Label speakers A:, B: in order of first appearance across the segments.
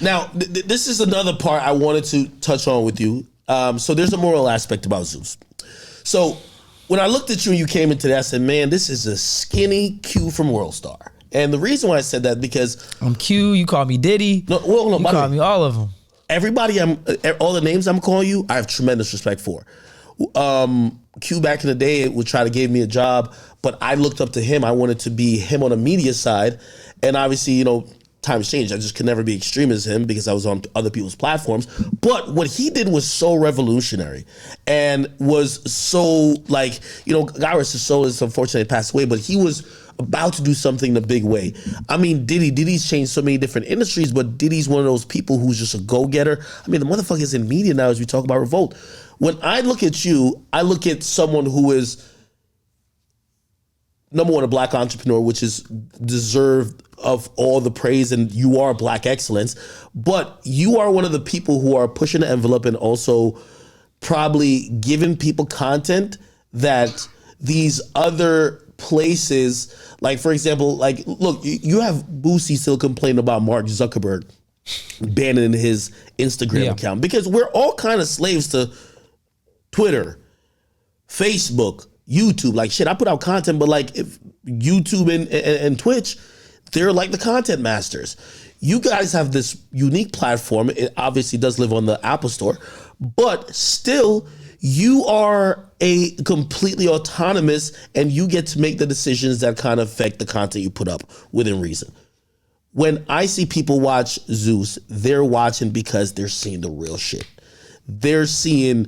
A: Now, this is another part I wanted to touch on with you. So there's a moral aspect about Zeus. So when I looked at you and you came into that, I said, man, this is a skinny Q from World Star. And the reason why I said that because
B: I'm Q, you call me Diddy.
A: No,
B: you call me all of them.
A: Everybody, all the names I'm calling you, I have tremendous respect for. Q back in the day would try to give me a job, but I looked up to him. I wanted to be him on the media side. And obviously, you know, times changed. I just could never be extreme as him because I was on other people's platforms. But what he did was so revolutionary and was so like, you know, God rest his soul, is unfortunately passed away, but he was about to do something in a big way. I mean, Diddy's changed so many different industries, but Diddy's one of those people who's just a go-getter. I mean, the motherfucker's in media now as we talk about revolt. When I look at you, I look at someone who is, number one, a black entrepreneur, which is deserved of all the praise, and you are black excellence, but you are one of the people who are pushing the envelope and also probably giving people content that these other places, like for example, like look, you have Boosie still complaining about Mark Zuckerberg banning his Instagram account because we're all kind of slaves to Twitter, Facebook, YouTube. Like shit, I put out content, but like if YouTube and Twitch, they're like the content masters. You guys have this unique platform. It obviously does live on the Apple Store, but still you are a completely autonomous and you get to make the decisions that kind of affect the content you put up within reason. When I see people watch Zeus, they're watching because they're seeing the real shit. They're seeing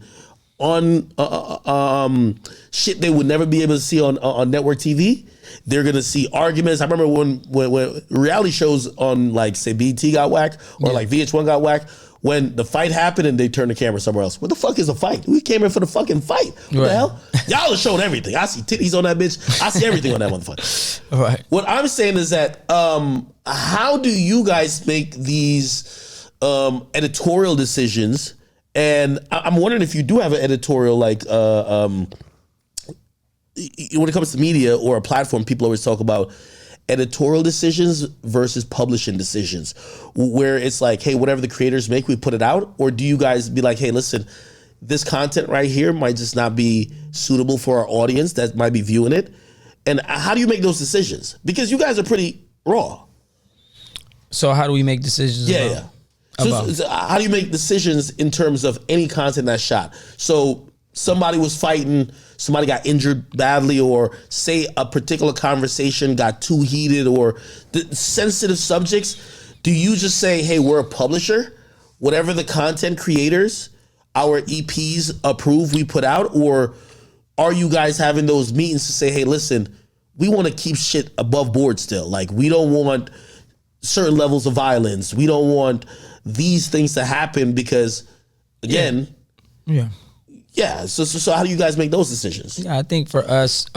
A: shit they would never be able to see on network TV. They're gonna see arguments. I remember when reality shows on like say BT got whacked or like VH1 got whacked, when the fight happened and they turned the camera somewhere else. What the fuck is a fight? We came here for the fucking fight. What the hell? Y'all are showing everything. I see titties on that bitch. I see everything on that motherfucker.
B: Right.
A: What I'm saying is that how do you guys make these editorial decisions? And I'm wondering if you do have an editorial, like when it comes to media or a platform, people always talk about editorial decisions versus publishing decisions, where it's like, hey, whatever the creators make, we put it out? Or do you guys be like, hey, listen, this content right here might just not be suitable for our audience that might be viewing it? And how do you make those decisions? Because you guys are pretty raw.
B: So how do we make decisions?
A: So how do you make decisions in terms of any content that's shot? So somebody was fighting, somebody got injured badly, or say a particular conversation got too heated, or the sensitive subjects. Do you just say, hey, we're a publisher, whatever the content creators, our EPs approve, we put out? Or are you guys having those meetings to say, hey, listen, we want to keep shit above board still. Like, we don't want certain levels of violence. We don't want these things to happen because, again, So how do you guys make those decisions?
B: Yeah, I think for us,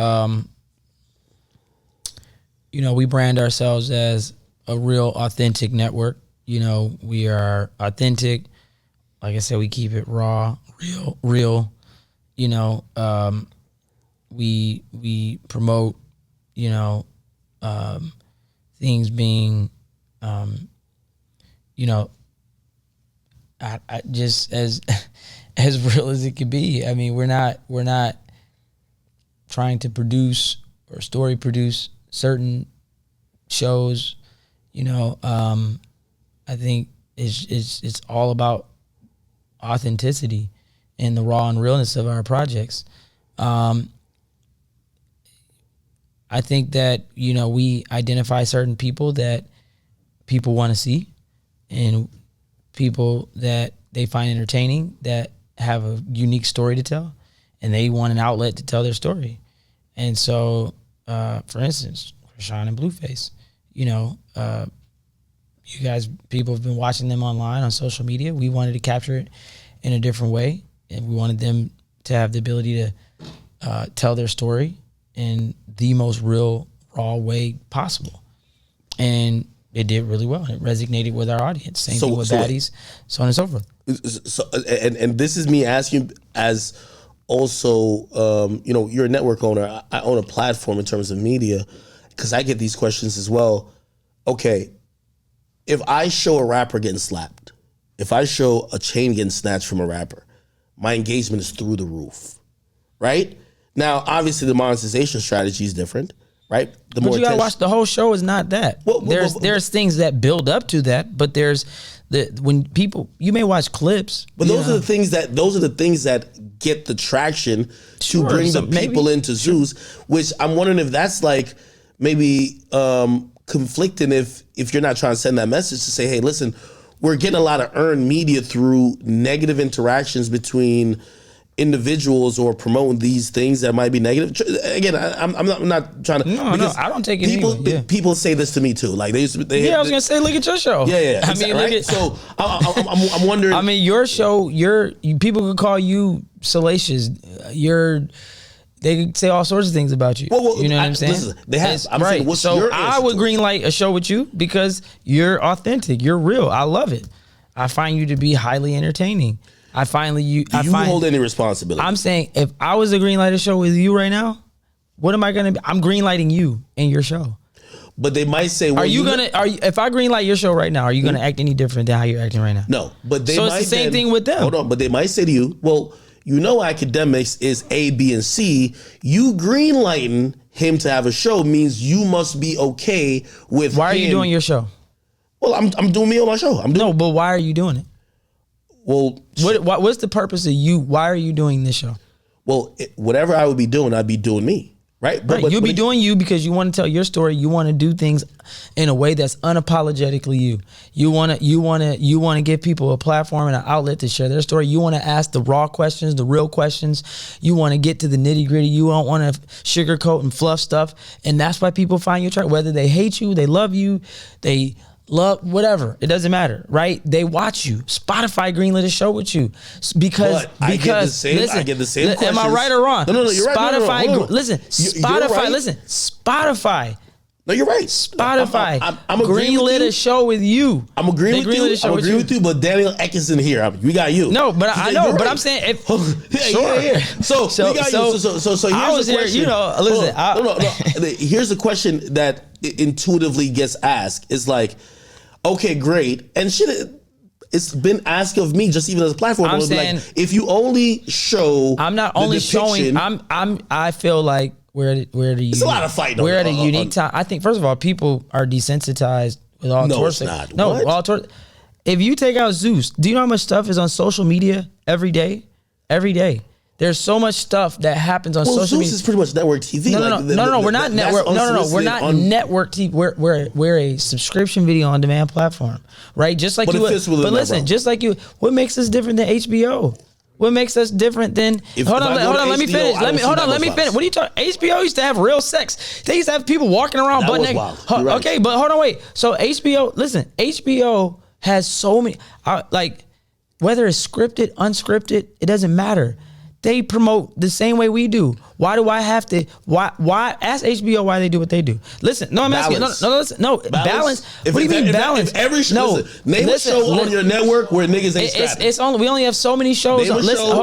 B: we brand ourselves as a real authentic network. We are authentic. Like I said, we keep it raw, real. We promote, things being, I just as real as it could be. I mean, we're not trying to produce or story produce certain shows. I think it's all about authenticity and the raw and realness of our projects. I think that we identify certain people that people want to see, and people that they find entertaining, that have a unique story to tell, and they want an outlet to tell their story. And so, for instance, Chrisean and Blueface, you guys, people have been watching them online on social media. We wanted to capture it in a different way, and we wanted them to have the ability to tell their story in the most real, raw way possible. And it did really well. It resonated with our audience. Same thing with Baddies, so on and so forth.
A: So, and this is me asking as also, you're a network owner. I own a platform in terms of media, because I get these questions as well. Okay, if I show a rapper getting slapped, if I show a chain getting snatched from a rapper, my engagement is through the roof, right? Now, obviously, the monetization strategy is different, right? The
B: But you gotta watch, the whole show is not that. There's things that build up to that, but there's when people, you may watch clips,
A: but those are the things that get the traction to bring the people into Zeus, which I'm wondering if that's like maybe conflicting if you're not trying to send that message to say, hey, listen, we're getting a lot of earned media through negative interactions between individuals or promoting these things that might be negative. Again, I'm not trying to.
B: No, I don't take it.
A: People say this to me too. Like they used to. I
B: was gonna say, look at your show.
A: Yeah.
B: I mean,
A: right? So I'm wondering.
B: I mean, your show. People could call you salacious. They could say all sorts of things about you. Well, you know what I'm saying?
A: Listen, they have. I'm
B: right.
A: saying, what's
B: so
A: your
B: I would greenlight a show with you because you're authentic. You're real. I love it. I find you to be highly entertaining. Do you
A: hold any responsibility?
B: I'm saying, if I was to greenlight a show with you right now, what am I gonna be? I'm greenlighting you and your show.
A: But they might say, well,
B: if I greenlight your show right now, are you gonna act any different than how you're acting right now?
A: No, but they
B: so
A: might.
B: It's the same thing with them.
A: Hold on, but they might say to you, well, Akademiks is A, B, and C. You greenlighting him to have a show means you must be okay with.
B: Why are you doing your show?
A: Well, I'm doing me on my show.
B: But why are you doing it?
A: Well,
B: what's the purpose of you? Why are you doing this show?
A: Well, whatever I would be doing, I'd be doing me, right?
B: But you'll be doing you because you want to tell your story. You want to do things in a way that's unapologetically you. You want to give people a platform and an outlet to share their story. You want to ask the raw questions, the real questions. You want to get to the nitty gritty. You don't want to sugarcoat and fluff stuff. And that's why people find you attractive. Whether they hate you, they love you, they love whatever, it doesn't matter, right? They watch you. Spotify greenlit a show with you because
A: I get the same questions.
B: Am I right or wrong?
A: No, you're right.
B: Spotify.
A: No, you're right.
B: Spotify.
A: I'm
B: greenlit a show with you.
A: I'm agreeing with you. But Daniel Eckerson here, we got you.
B: No, but I know. But I'm saying,
A: yeah. So we got you. So here's the question. Listen. Here's a question that intuitively gets asked. It's like, okay, great, and shit. It's been asked of me, just even as a platform.
B: I'm saying,
A: like, if you only show,
B: I'm not only showing. I feel like it's
A: a lot of fighting.
B: We're at a unique time. I think, first of all, people are desensitized with all
A: torts.
B: If you take out Zeus, do you know how much stuff is on social media every day? Every day. There's so much stuff that happens on social media.
A: Zeus is pretty much network TV.
B: No, we're not network. No, we're not network TV. We're a subscription video on demand platform, right? Just like you. But listen, just like you. What makes us different than HBO? What makes us different than? Hold on. Let me finish. Let me finish. What are you talking? HBO used to have real sex. They used to have people walking around butt naked. Okay, but hold on, wait. So HBO has so many. Like, whether it's scripted, unscripted, it doesn't matter. They promote the same way we do. Why do I have to? Why ask HBO why they do what they do? Listen, no, I'm asking. No, balance. What do you mean balance?
A: Name a show on your network where niggas ain't scrapping.
B: We only have so many shows. Listen.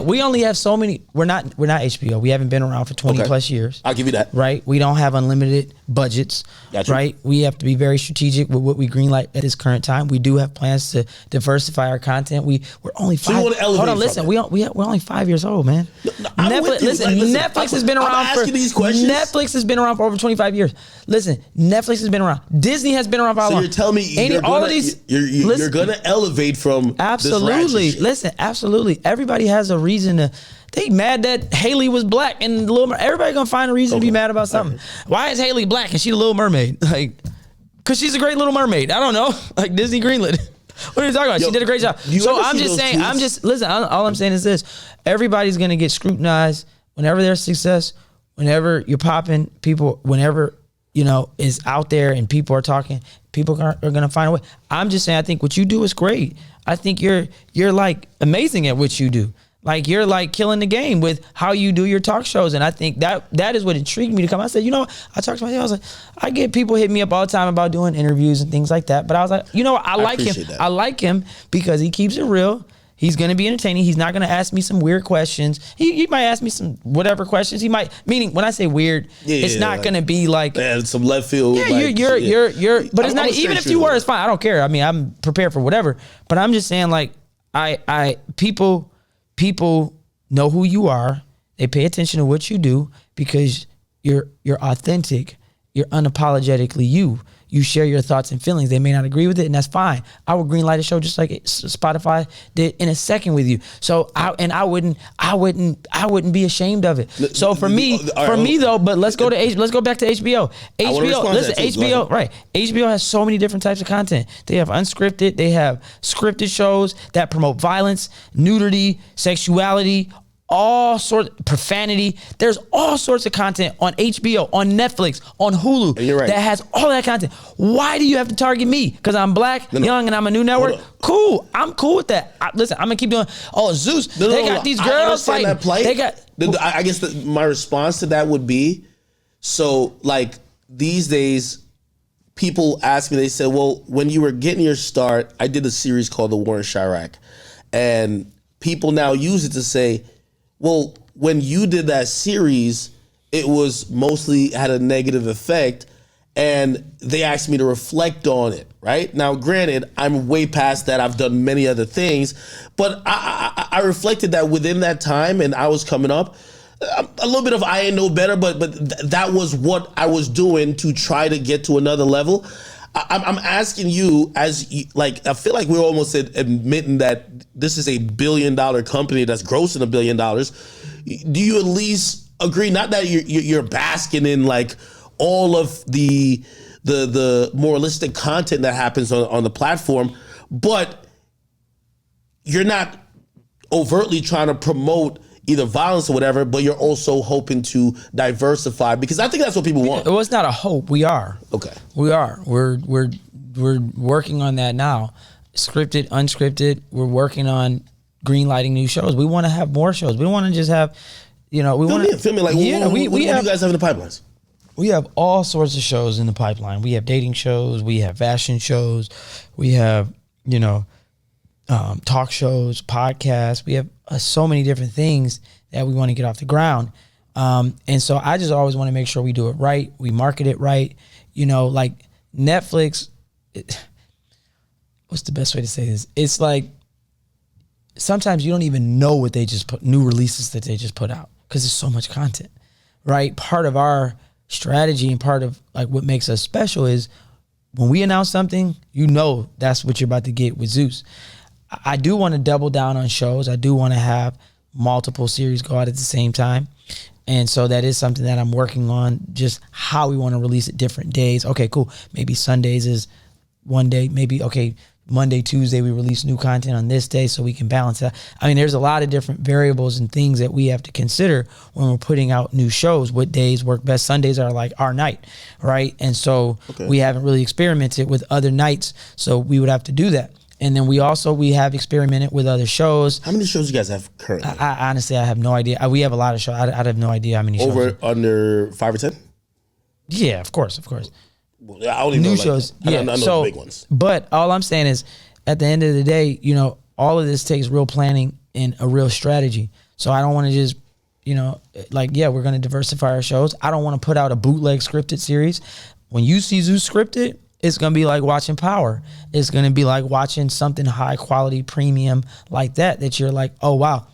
B: We only have so many. We're not HBO. We haven't been around for 20 plus years.
A: I'll give you that.
B: Right. We don't have unlimited budgets. Gotcha. Right. We have to be very strategic with what we greenlight at this current time. We do have plans to diversify our content. We're only 5.
A: So you want to elevate?
B: Hold on. Listen. We're only 5 years old, man. Netflix has been around for Netflix has been around for over 25 years. Listen, Netflix has been around. Disney has been around for how long?
A: So you're telling me you're going to elevate from
B: absolutely. Listen, absolutely. Everybody has a reason to. They mad that Haley was black and everybody gonna find a reason to be mad about something. Okay. Why is Haley black and she the Little Mermaid? Like, cause she's a great Little Mermaid. I don't know. Like Disney greenlit. What are you talking about? She did a great job. So I'm just saying, all I'm saying is this. Everybody's going to get scrutinized whenever there's success, whenever you're popping, whenever, is out there and people are talking, people are going to find a way. I'm just saying, I think what you do is great. I think you're like amazing at what you do. Like you're like killing the game with how you do your talk shows. And I think that is what intrigued me to come. I said, I talked to myself. I was like, I get people hitting me up all the time about doing interviews and things like that. But I was like, I like him. I like him because he keeps it real. He's going to be entertaining. He's not going to ask me some weird questions. He might ask me some whatever questions. He might, meaning when I say weird, it's not going to be like
A: some left field.
B: Yeah,
A: like,
B: you're. But it's not even if you were,
A: it.
B: it's fine. I don't care. I mean, I'm prepared for whatever. But I'm just saying, like, people know who you are. They pay attention to what you do because you're authentic. You're unapologetically you. You share your thoughts and feelings. They may not agree with it, and that's fine. I would greenlight a show just like Spotify did in a second with you. So I wouldn't be ashamed of it. So for me though, but let's go back to HBO. HBO, right? HBO has so many different types of content. They have unscripted, they have scripted shows that promote violence, nudity, sexuality, all sorts of profanity. There's all sorts of content on HBO, on Netflix, on Hulu that has all that content. Why do you have to target me? Because I'm black, young, and I'm a new network? Cool. I'm cool with that. Listen, I'm gonna keep doing. Oh, Zeus, they got these girls fighting.
A: That plight. I guess my response to that would be, so like these days, people ask me. They said, "Well, when you were getting your start, I did a series called The War in Chirac," and people now use it to say, well, when you did that series, it was mostly had a negative effect, and they asked me to reflect on it, right? Now, granted, I'm way past that. I've done many other things, but I reflected that within that time, and I was coming up. A little bit of I ain't no better, but that was what I was doing to try to get to another level. I'm asking you, I feel like we're almost admitting that this is $1 billion company that's grossing $1 billion. Do you at least agree? Not that you're basking in like all of the moralistic content that happens on the platform, but you're not overtly trying to promote either violence or whatever, but you're also hoping to diversify, because I think that's what people want.
B: Well, it's not a hope. We are.
A: Okay.
B: We are. We're working on that now. Scripted, unscripted. We're working on greenlighting new shows. We want to have more shows. We don't want to just have, we want to
A: film me. Like, what do you guys have in the pipelines?
B: We have all sorts of shows in the pipeline. We have dating shows. We have fashion shows. We have, talk shows, podcasts. We have so many different things that we want to get off the ground. And so I just always want to make sure we do it right. We market it right. Like Netflix, what's the best way to say this? It's like sometimes you don't even know what they just put, new releases that they just put out, because there's so much content, right? Part of our strategy and part of like what makes us special is when we announce something, that's what you're about to get with Zeus. I do want to double down on shows. I do want to have multiple series go out at the same time. And so that is something that I'm working on, just how we want to release it different days. Okay, cool. Maybe Sundays is one day. Maybe, okay, Monday, Tuesday, we release new content on this day so we can balance that. I mean, there's a lot of different variables and things that we have to consider when we're putting out new shows. What days work best? Sundays are like our night, right? And so we haven't really experimented with other nights, so we would have to do that. And then we have experimented with other shows.
A: How many shows do you guys have currently?
B: I honestly, I have no idea. We have a lot of shows. I have no idea how many shows.
A: Under 5 or 10?
B: Yeah, of course.
A: Well, I only know shows. I know the big ones.
B: But all I'm saying is, at the end of the day, all of this takes real planning and a real strategy. So I don't want to just, we're going to diversify our shows. I don't want to put out a bootleg scripted series. When you see Zeus scripted, it's going to be like watching Power. It's going to be like watching something high quality, premium like that you're like, oh, wow,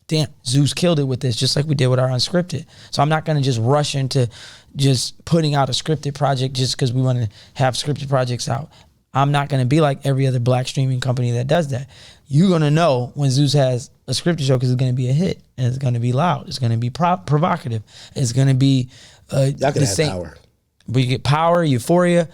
B: damn, Zeus killed it with this, just like we did with our unscripted. So I'm not going to just rush into just putting out a scripted project just because we want to have scripted projects out. I'm not going to be like every other black streaming company that does that. You're going to know when Zeus has a scripted show because it's going to be a hit, and it's going to be loud. It's going to be provocative. It's going to be the same. Power. But you get Power, Euphoria,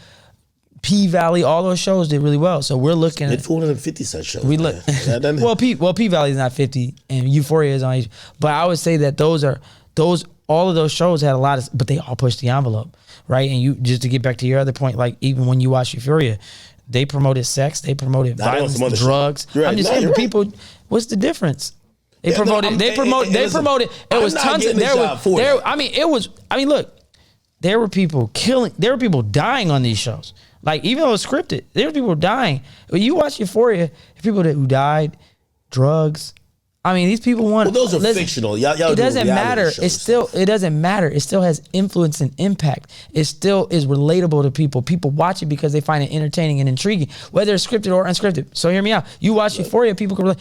B: P-Valley, all those shows did really well. So we're looking at
A: 450 such shows.
B: We look P-Valley is not 50 and Euphoria is on. But I would say that all of those shows had a lot of, but they all pushed the envelope, right? And you, just to get back to your other point, like even when you watch Euphoria, they promoted sex, they promoted violence, drugs. Right. I'm just saying, the people, what's the difference? They promoted. It was tons of look, there were people killing. There were people dying on these shows. Like, even though it's scripted, there were people dying. When you watch Euphoria, people who died, drugs. I mean, these people want.
A: Well, those are fictional. Y'all
B: it doesn't matter. It doesn't matter. It still has influence and impact. It still is relatable to people. People watch it because they find it entertaining and intriguing, whether it's scripted or unscripted. So hear me out. You watch Euphoria, people can relate.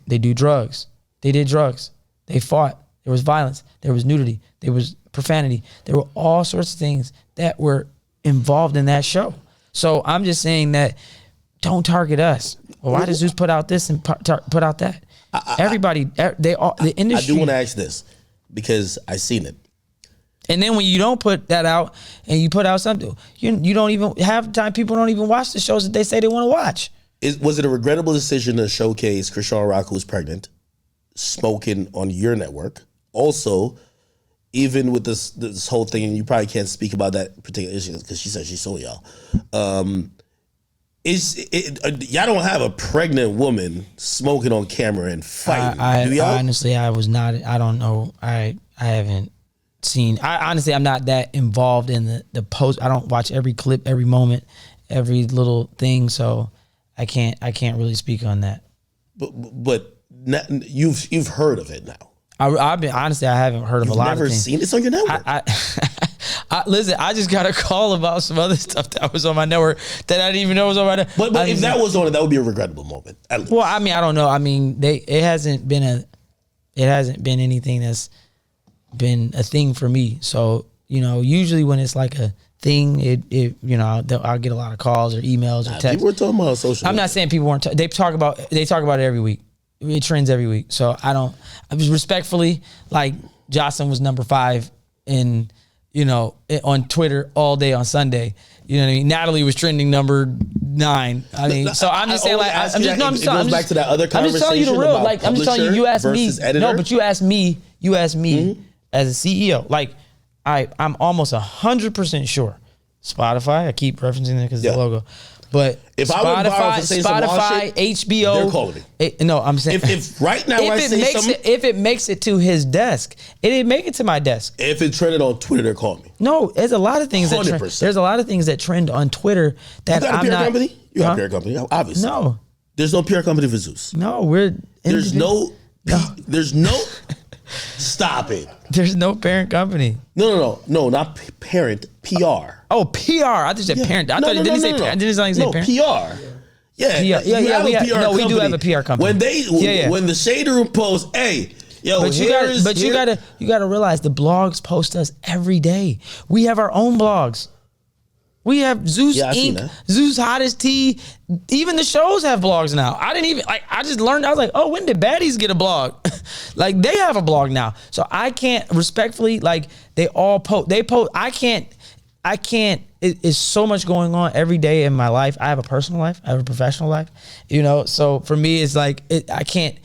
B: They do drugs. They did drugs. They fought. There was violence. There was nudity. There was profanity. There were all sorts of things that were involved in that show. So I'm just saying that don't target us. Well, why does Zeus put out this and put out that? Everybody, the industry.
A: I do want to ask this because I seen it.
B: And then when you don't put that out and you put out something, you don't even have time. People don't even watch the shows that they say they want to watch.
A: Was it a regrettable decision to showcase Chrisean Rock, who's pregnant, smoking on your network? Also, even with this whole thing, and you probably can't speak about that particular issue because she said she saw y'all. Y'all don't have a pregnant woman smoking on camera and fighting. Do y'all?
B: Honestly, I was not. I don't know. I haven't seen. I'm not that involved in the post. I don't watch every clip, every moment, every little thing. So I can't really speak on that.
A: But you've heard of it now.
B: I've been honestly, I haven't heard of a lot of things.
A: Never seen it? It's on your network.
B: Listen, I just got a call about some other stuff that was on my network that I didn't even know was on my network.
A: But if that was on it, that would be a regrettable moment.
B: Well, I mean, I don't know. I mean, it hasn't been anything that's been a thing for me. So, usually when it's like a thing, I'll get a lot of calls or emails or texts.
A: People were talking about social media.
B: I'm not saying people weren't. They talk about it every week. It trends every week. So I was respectfully, like Jocelyn was number 5 in, on Twitter all day on Sunday. You know what I mean? Natalie was trending number 9. I mean, so I'm just saying, like, it goes
A: back to that other conversation.
B: I'm just telling you the real, like, I'm just telling you. You asked me,
A: editor.
B: no, but you asked me mm-hmm. as a CEO. Like, I'm almost 100% sure. Spotify, I keep referencing it because it's the logo. But
A: if Spotify,
B: HBO,
A: they're calling me.
B: No, I'm saying
A: if right now
B: if it makes it to his desk, it didn't make it to my desk.
A: If it trended on Twitter, they're calling me.
B: No, there's a lot of things 100%. That trend. There's a lot of things that trend on Twitter that
A: you got
B: I'm
A: a PR
B: not.
A: Company? You got a PR company, obviously.
B: No,
A: there's no PR company for Zeus.
B: No, there's no.
A: Stop it.
B: There's no parent company.
A: No, not parent. PR.
B: Oh, PR. I just said parent. I thought you didn't say parent. Didn't say parent.
A: PR. Yeah,
B: we do have a PR company.
A: When the Shade Room posts, hey, yo,
B: you gotta realize the blogs post us every day. We have our own blogs. We have Zeus Inc., Zeus Hottest Tea. Even the shows have blogs now. I just learned. I was like, oh, when did Baddies get a blog? Like, they have a blog now. So I can't respectfully, like, they all post. I can't. It's so much going on every day in my life. I have a personal life. I have a professional life. So for me, it's like, I can't.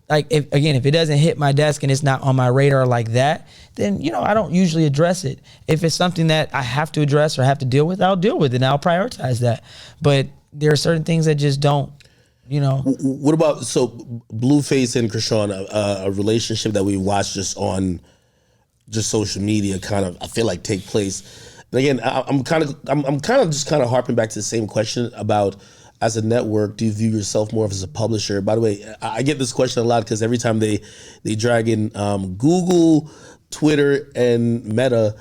B: Like, if it doesn't hit my desk and it's not on my radar like that, then, I don't usually address it. If it's something that I have to address or have to deal with, I'll deal with it and I'll prioritize that. But there are certain things that just don't,
A: What about, Blueface and Chrisean, a relationship that we watched just on social media kind of, I feel like, take place. And again, I'm kind of harping back to the same question about, as a network, do you view yourself more as a publisher? By the way, I get this question a lot because every time they drag in Google, Twitter, and Meta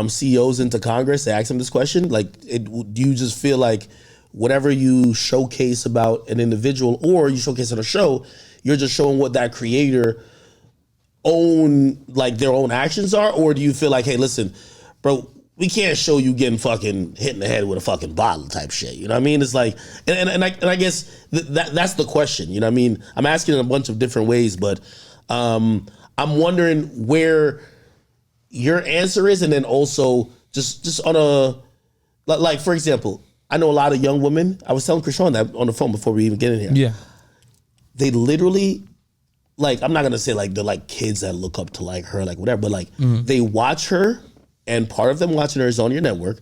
A: CEOs into Congress, they ask them this question. Like, do you just feel like whatever you showcase about an individual or you showcase on a show, you're just showing what that creator their own actions are? Or do you feel like, hey, listen, bro, we can't show you getting fucking hit in the head with a fucking bottle type shit. You know what I mean? It's like, and I guess that's the question. You know what I mean? I'm asking in a bunch of different ways, but I'm wondering where your answer is, and then also just on a, like, for example, I know a lot of young women. I was telling Chrisean that on the phone before we even get in here.
B: Yeah.
A: They literally, like, I'm not gonna say like they're like kids that look up to like her, like whatever, but like they watch her. And part of them watching her is on your network,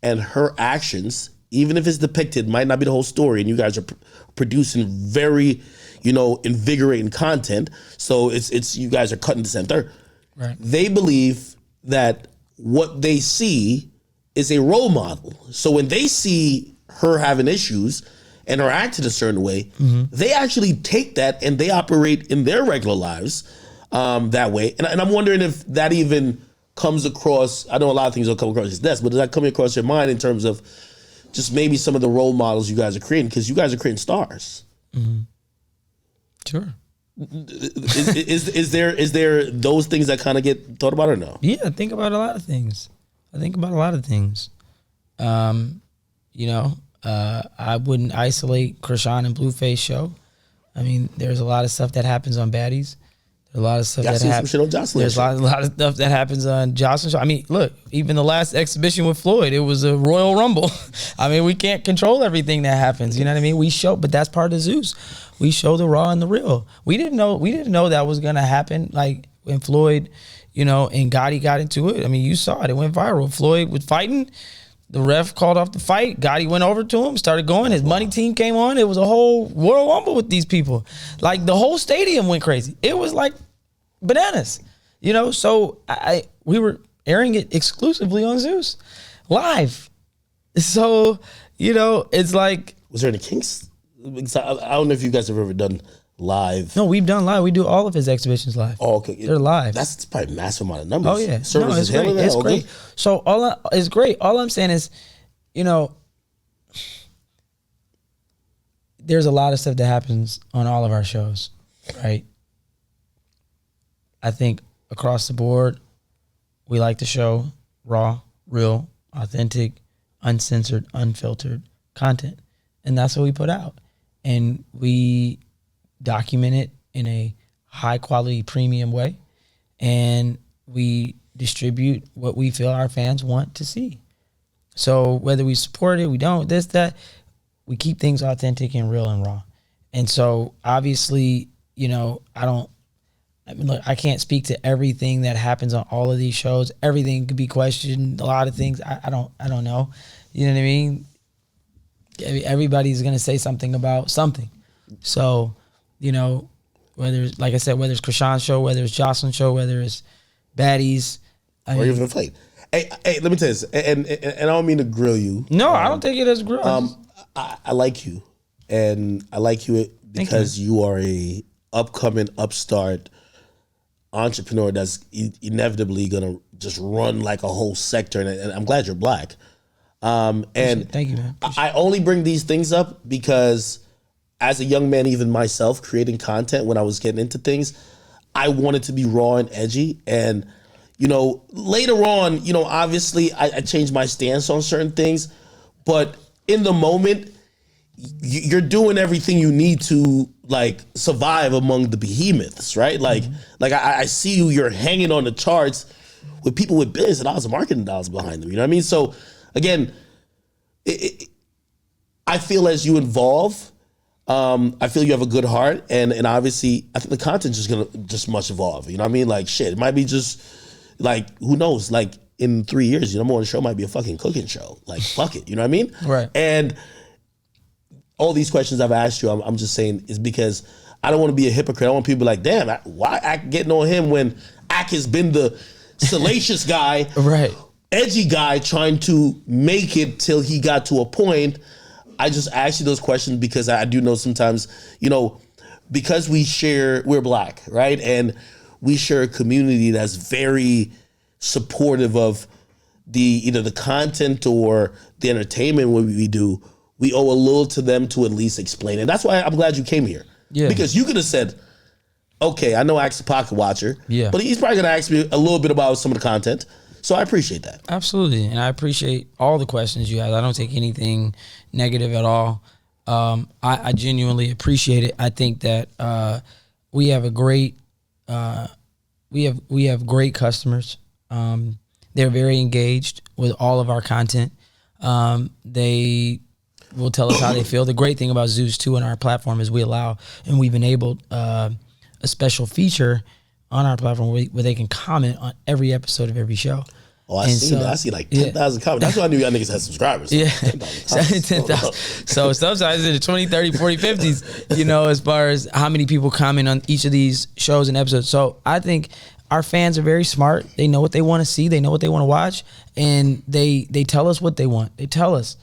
A: and her actions, even if it's depicted, might not be the whole story. And you guys are producing very, invigorating content. So it's you guys are cutting the center.
B: Right.
A: They believe that what they see is a role model. So when they see her having issues, interact in a certain way, they actually take that and they operate in their regular lives that way. And I'm wondering if that even comes across. I know a lot of things don't come across his desk, but is that coming across your mind in terms of just maybe some of the role models you guys are creating? Because you guys are creating stars.
B: Sure.
A: Is there those things that kind of get thought about or no?
B: Yeah, I think about a lot of things. I wouldn't isolate Chrisean and Blueface show. I mean, there's a lot of stuff that happens on Baddies. There's a lot of stuff that happens. There's a lot of stuff that happens on Jocelyn's show. I mean, look, even the last exhibition with Floyd, it was a Royal Rumble. I mean, we can't control everything that happens. You know what I mean? We show, but that's part of Zeus. We show the raw and the real. We didn't know that was gonna happen. Like when Floyd, and Gotti got into it. I mean, you saw it. It went viral. Floyd was fighting. The ref called off the fight. Gotti went over to him, started going. His money team came on. It was a whole Royal Rumble with these people. Like the whole stadium went crazy. It was like bananas, So we were airing it exclusively on Zeus, live. So it's like,
A: was there any kinks? I don't know if you guys have ever done live.
B: No, we've done live. We do all of his exhibitions live.
A: Oh, okay.
B: They're live.
A: That's probably a massive amount of numbers.
B: Oh yeah,
A: Services
B: it's great. It's great. So it's great. All I'm saying is, there's a lot of stuff that happens on all of our shows, right? I think across the board, we like to show raw, real, authentic, uncensored, unfiltered content. And that's what we put out. And we document it in a high quality premium way. And we distribute what we feel our fans want to see. So whether we support it, we don't, that, we keep things authentic and real and raw. And so obviously, I can't speak to everything that happens on all of these shows. Everything could be questioned. A lot of things I don't know. You know what I mean? Everybody's gonna say something about something. So, whether it's, like I said, whether it's Chrisean's show, whether it's Jocelyn's show, whether it's Baddies,
A: or even a fight. Hey, let me tell you this, and I don't mean to grill you.
B: No, I don't take it as grill.
A: I like you, and I like you because you are a upcoming upstart entrepreneur that's inevitably gonna just run like a whole sector, and I'm glad you're black. And
B: thank you, man.
A: I only bring these things up because as a young man, even myself, creating content when I was getting into things, I wanted to be raw and edgy. And, later on, obviously I changed my stance on certain things, but in the moment, you're doing everything you need to like survive among the behemoths, right? Like I see you're hanging on the charts with people with billions of dollars of marketing dollars behind them. You know what I mean? So again, I feel as you evolve, I feel you have a good heart, and obviously I think the content's just gonna much evolve. You know what I mean? Like shit, it might be just like, who knows? Like in 3 years, your number one show might be a fucking cooking show. Like fuck it, you know what I mean?
B: Right.
A: And all these questions I've asked you, I'm just saying is because I don't want to be a hypocrite. I want people to be like, damn, why Ak getting on him when Ak has been the salacious guy,
B: right,
A: edgy guy trying to make it till he got to a point. I just ask you those questions because I do know sometimes, because we're black, right? And we share a community that's very supportive of either the content or the entertainment we do. We owe a little to them to at least explain it. That's why I'm glad you came here.
B: Yeah.
A: Because you could have said, okay, I know Ak's a pocket watcher,
B: yeah,
A: but he's probably going to ask me a little bit about some of the content. So I appreciate that.
B: Absolutely. And I appreciate all the questions you have. I don't take anything negative at all. I genuinely appreciate it. I think that we have a great we have great customers. They're very engaged with all of our content. They will tell us how they feel. The great thing about Zeus too on our platform is we allow and we've enabled a special feature on our platform where they can comment on every episode of every show.
A: Oh, I see that. I see like 10,000 comments. That's why I knew y'all niggas had subscribers.
B: Yeah. 10,000. So sometimes in the 20, 30, 40, 50s, as far as how many people comment on each of these shows and episodes. So I think our fans are very smart. They know what they want to see. They know what they want to watch. And they tell us what they want. They tell us,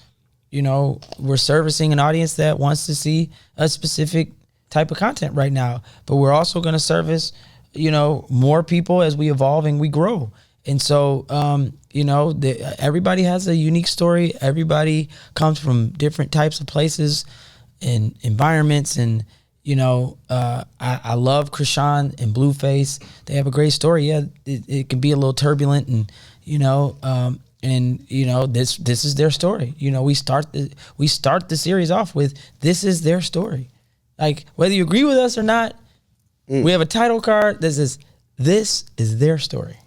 B: we're servicing an audience that wants to see a specific type of content right now, but we're also going to service, more people as we evolve and we grow. And so, everybody has a unique story. Everybody comes from different types of places and environments. And, I love Chrisean and Blueface. They have a great story. Yeah, it can be a little turbulent and, this is their story. We start the series off with, this is their story. Like, whether you agree with us or not, we have a title card that says, this is their story.